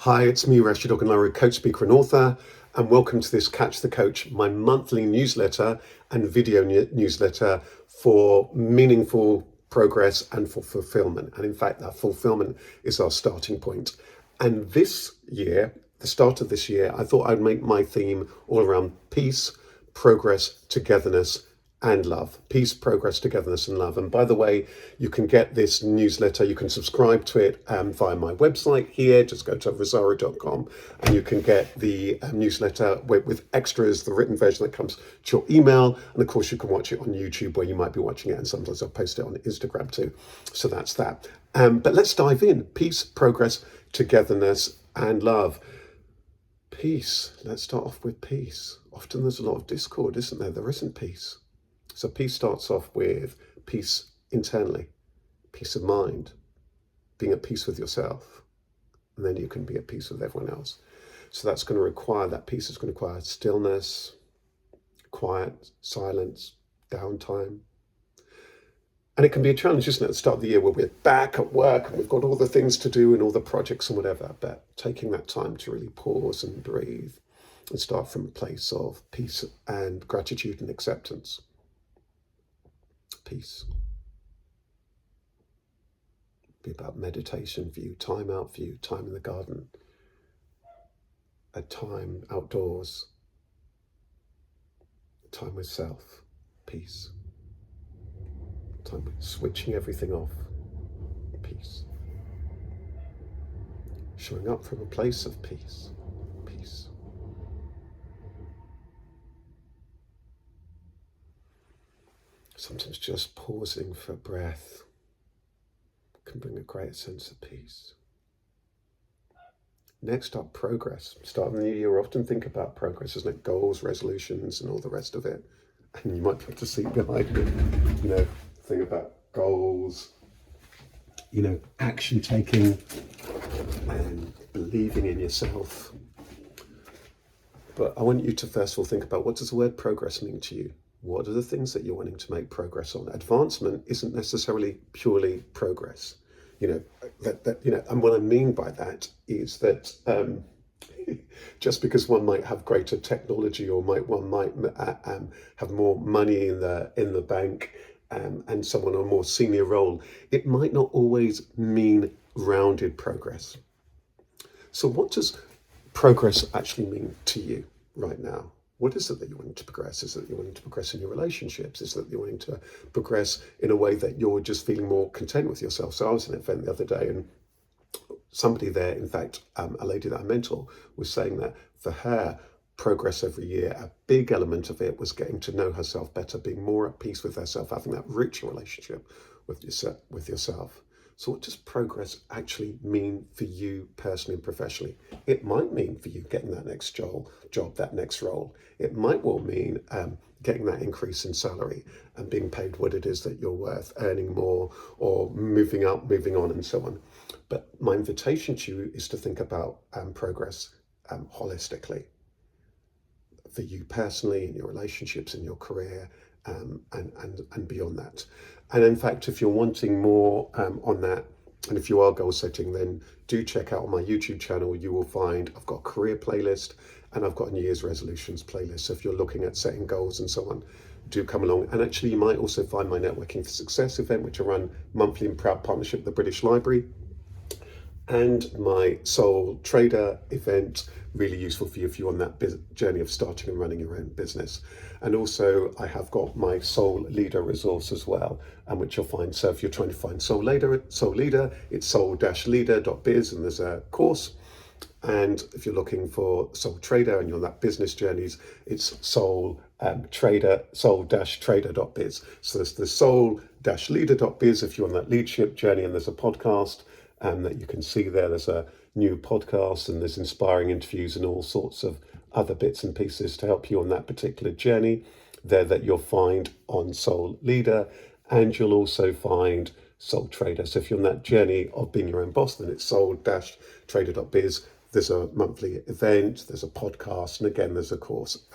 Hi, it's me, Rasheed Ogunlaru, coach, speaker, and author, and welcome to this Catch the Coach, my monthly newsletter and video newsletter for meaningful progress and for fulfillment. And in fact, that fulfillment is our starting point. And this year, the start of this year, I thought I'd make my theme all around peace, progress, togetherness, and love. Peace, progress, togetherness, and love. And by the way, you can get this newsletter, you can subscribe to it via my website here. Just go to rosario.com and you can get the newsletter with extras, the written version that comes to your email. And of course, you can watch it on YouTube where you might be watching it. And sometimes I'll post it on Instagram too. So that's that. But let's dive in. Peace, progress, togetherness, and love. Peace. Let's start off with peace. Often there's a lot of discord, isn't there? There isn't peace. So peace starts off with peace internally, peace of mind, being at peace with yourself, and then you can be at peace with everyone else. So that's going to require, that peace is going to require stillness, quiet, silence, downtime. And it can be a challenge, isn't it, at the start of the year where we're back at work and we've got all the things to do and all the projects and whatever, but taking that time to really pause and breathe and start from a place of peace and gratitude and acceptance. Peace. Be about meditation for you, time out for you, time in the garden, a time outdoors, time with self, peace. Time with switching everything off, peace. Showing up from a place of peace, peace. Sometimes just pausing for breath can bring a great sense of peace. Next up, progress. Starting the new year, often think about progress, isn't it? Goals, resolutions, and all the rest of it. And you might be able to see behind me, think about goals, action taking and believing in yourself. But I want you to first of all think about, what does the word progress mean to you? What are the things that you're wanting to make progress on? Advancement isn't necessarily purely progress. And what I mean by that is that just because one might have greater technology or one might have more money in the bank and someone on a more senior role, it might not always mean rounded progress. So what does progress actually mean to you right now? What is it that you're wanting to progress? Is it that you're wanting to progress in your relationships? Is it that you're wanting to progress in a way that you're just feeling more content with yourself? So I was at an event the other day and somebody there, in fact, a lady that I mentor, was saying that for her, progress every year, a big element of it was getting to know herself better, being more at peace with herself, having that richer relationship with yourself. So what does progress actually mean for you personally and professionally? It might mean for you getting that next job, that next role. It might well mean getting that increase in salary and being paid what it is that you're worth, earning more, or moving up, moving on, and so on. But my invitation to you is to think about progress holistically. For you personally, in your relationships, in your career, and beyond that. And in fact, if you're wanting more on that, and if you are goal setting, then do check out on my YouTube channel. You will find I've got a career playlist and I've got a New Year's resolutions playlist. So if you're looking at setting goals and so on, do come along. And actually, you might also find my Networking for Success event, which I run monthly in proud partnership with the British Library, and my Soul Trader event, really useful for you if you're on that journey of starting and running your own business. And also I have got my Soul Leader resource as well, and which you'll find. So if you're trying to find Soul Leader, it's soul-leader.biz, and there's a course. And if you're looking for Soul Trader and you're on that business journeys, it's soul-trader.biz. So there's the soul-leader.biz if you're on that leadership journey, and there's a podcast that you can see there. There's a new podcast and there's inspiring interviews and all sorts of other bits and pieces to help you on that particular journey there that you'll find on Soul Leader, and you'll also find Soul Trader. So if you're on that journey of being your own boss, then it's soul-trader.biz. There's a monthly event, there's a podcast, and again, there's a course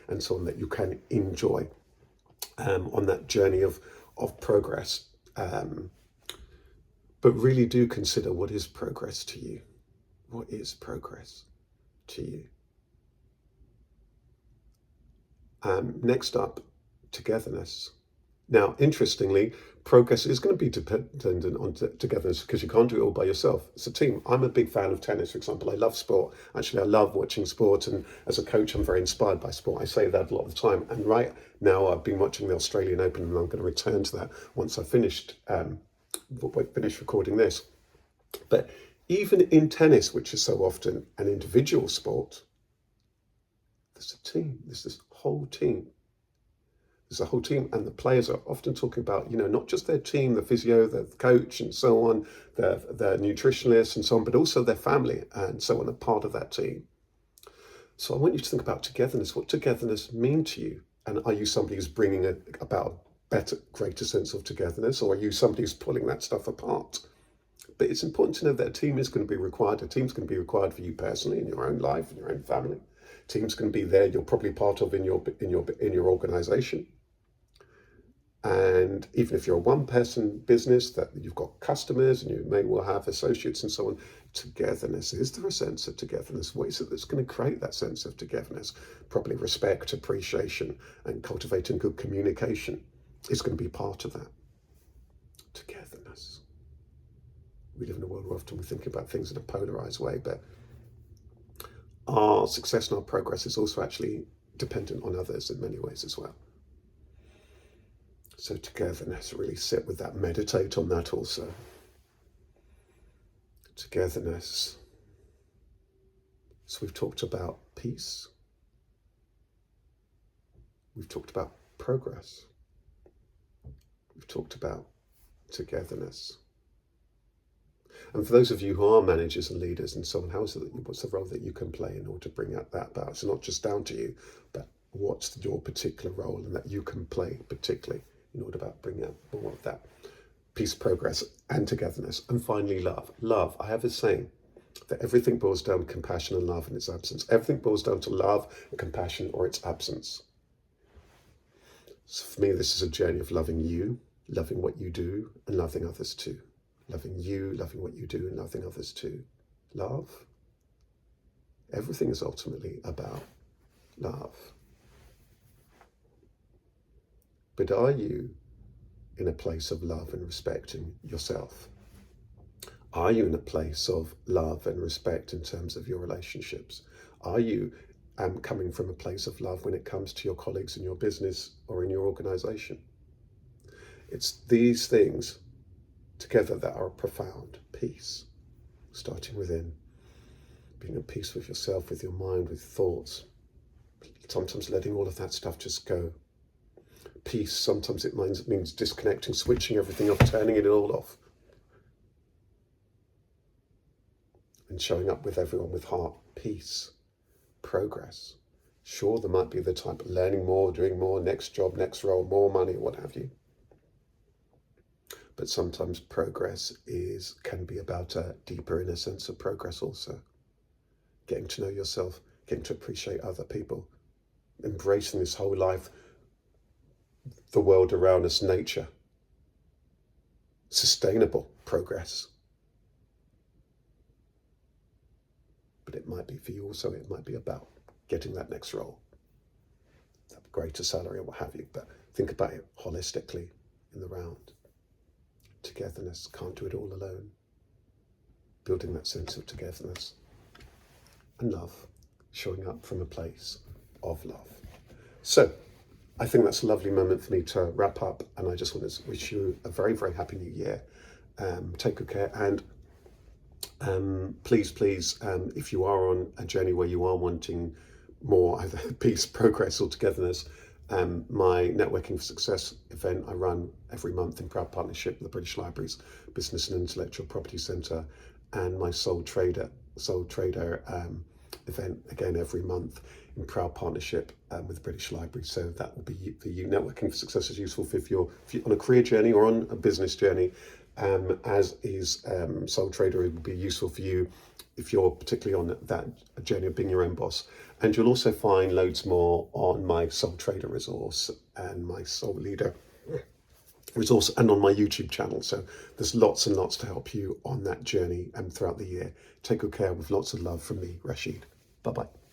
and so on that you can enjoy on that journey of progress. But really do consider, what is progress to you? What is progress to you? Next up, togetherness. Now, interestingly, progress is going to be dependent on togetherness because you can't do it all by yourself. It's a team. I'm a big fan of tennis, for example. I love sport. Actually, I love watching sport. And as a coach, I'm very inspired by sport. I say that a lot of the time. And right now, I've been watching the Australian Open, and I'm going to return to that once I've finished recording this. But even in tennis, which is so often an individual sport, there's a team. There's this whole team. There's a whole team, and the players are often talking about, not just their team, the physio, the coach, and so on, their nutritionist, and so on, but also their family and so on, a part of that team. So I want you to think about togetherness. What togetherness mean to you? And are you somebody who's bringing about a better, greater sense of togetherness, or are you somebody who's pulling that stuff apart? But it's important to know that a team is going to be required. A team's going to be required for you personally, in your own life, in your own family. A team's going to be there. You're probably part of in your organization. And even if you're a one-person business, that you've got customers and you may well have associates and so on, togetherness. Is there a sense of togetherness? What is it that's going to create that sense of togetherness? Probably respect, appreciation, and cultivating good communication is going to be part of that. Togetherness. We live in a world where often we think about things in a polarized way, but our success and our progress is also actually dependent on others in many ways as well. So togetherness, really sit with that, meditate on that also. Togetherness. So we've talked about peace. We've talked about progress. We've talked about togetherness. And for those of you who are managers and leaders and so on, what's the role that you can play in order to bring that about? It's not just down to you, but what's your particular role and that you can play particularly in order to bring out more of that peace, progress, and togetherness. And finally, love. Love, I have a saying that everything boils down to compassion and love in its absence. Everything boils down to love and compassion or its absence. So for me, this is a journey of loving you, loving what you do, and loving others too. Loving you, loving what you do, and loving others too. Love. Everything is ultimately about love. But are you in a place of love and respecting yourself? Are you in a place of love and respect in terms of your relationships? Are you coming from a place of love when it comes to your colleagues in your business or in your organization? It's these things together that are profound. Peace, starting within, being at peace with yourself, with your mind, with thoughts. Sometimes letting all of that stuff just go. Peace, sometimes it means disconnecting, switching everything off, turning it all off. And showing up with everyone with heart. Peace, progress. Sure, there might be the type of learning more, doing more, next job, next role, more money, what have you. But sometimes progress can be about a deeper inner sense of progress also. Getting to know yourself, getting to appreciate other people, embracing this whole life, the world around us, nature, sustainable progress. But it might be for you also, it might be about getting that next role, that greater salary or what have you. But think about it holistically in the round. Togetherness, can't do it all alone. Building that sense of togetherness. And love, showing up from a place of love. So, I think that's a lovely moment for me to wrap up, and I just want to wish you a very, very happy new year. Take good care, and please, if you are on a journey where you are wanting more either peace, progress, or togetherness, my Networking for Success event I run every month in proud partnership with the British Library's Business and Intellectual Property Centre, and my Soul Trader event again every month in proud partnership with the British Library. So that will be the Networking for Success is useful if you're on a career journey or on a business journey, as is Soul Trader. It will be useful for you if you're particularly on that journey of being your own boss. And you'll also find loads more on my Soul Trader resource and my Soul Leader resource and on my YouTube channel. So there's lots and lots to help you on that journey and throughout the year. Take good care with lots of love from me, Rasheed. Bye-bye.